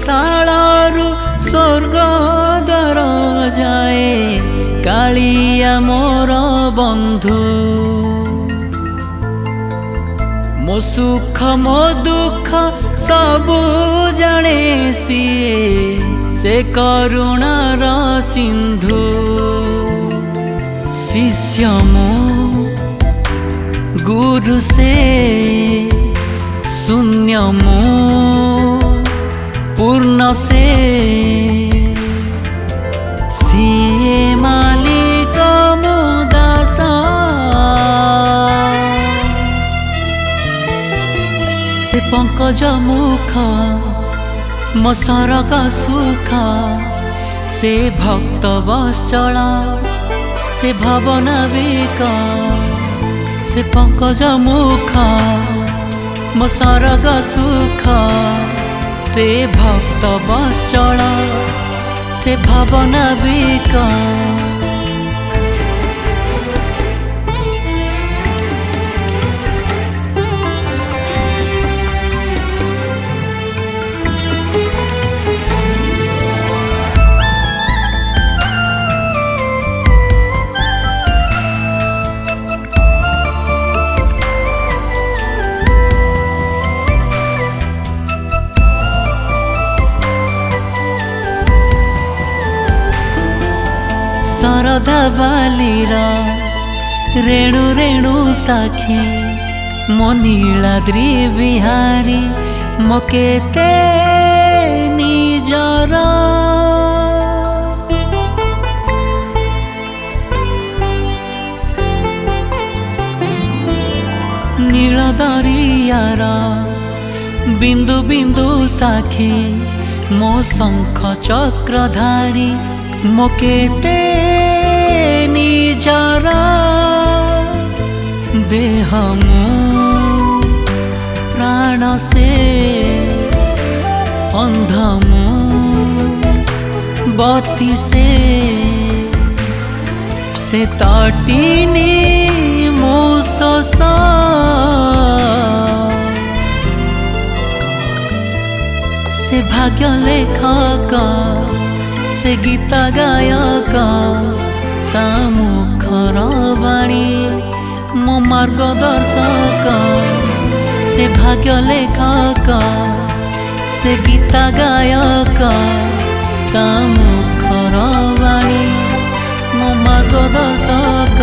शालारू स्वर्ग द्वार जाए कालिया मोर बंधु मो सुख मो दुख सबू जाने से करुणार सिंधु शिष्य मो गुरु से शून्य मो पूर्ण से सीए मालिक मो दासा से पंकज मुख मो सरग सुख से भक्त वत्सला से भवनाविक से पंकज मुख मो सरग सुख से भक्त वत्सला से भवनाविक शारदा बालीरा रेणु रेणु साखी मो नीलाद्रि बिहारी मो केते निजर नील दरियार बिंदु बिंदु साखी मो शंख चक्रधारी मो केते निजर देह मो प्राण से अंध मो बती से तटिनी मो शोष से भाग्य लेखक से गीत गायक ता मुखर बाणी मो मार्गदर्शक से भाग्य लेखक से गीत गायक ता मुखर बाणी मो मार्गदर्शक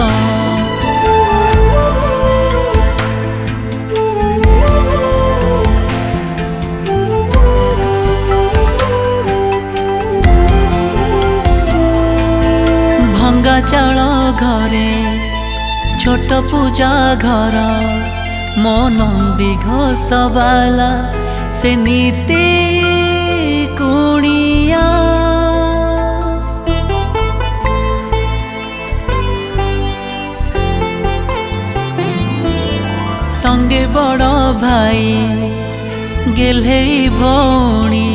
भंगा चाल घरे छोट पूजा घर मो नंदी घोषवाला से नीति कुणिया संगे बड़ भाई गेले भौणी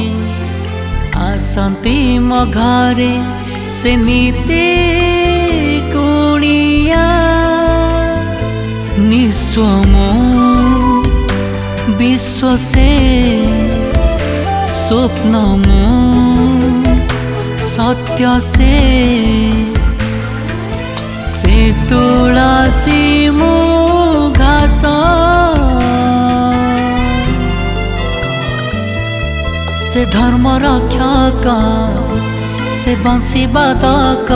आसंती मो घरे से नीति कुणिया निस्व मो विश्व से स्वप्न मो सत्य से तुलसी मो घास से धर्म रक्षक से बंशी बाधक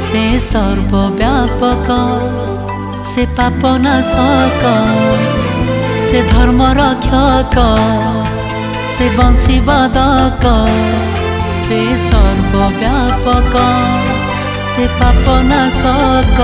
से सर्वव्यापक से पापनाशक से धर्म रक्षक से बंशी बाधक से सर्वव्यापक से पापनाशक।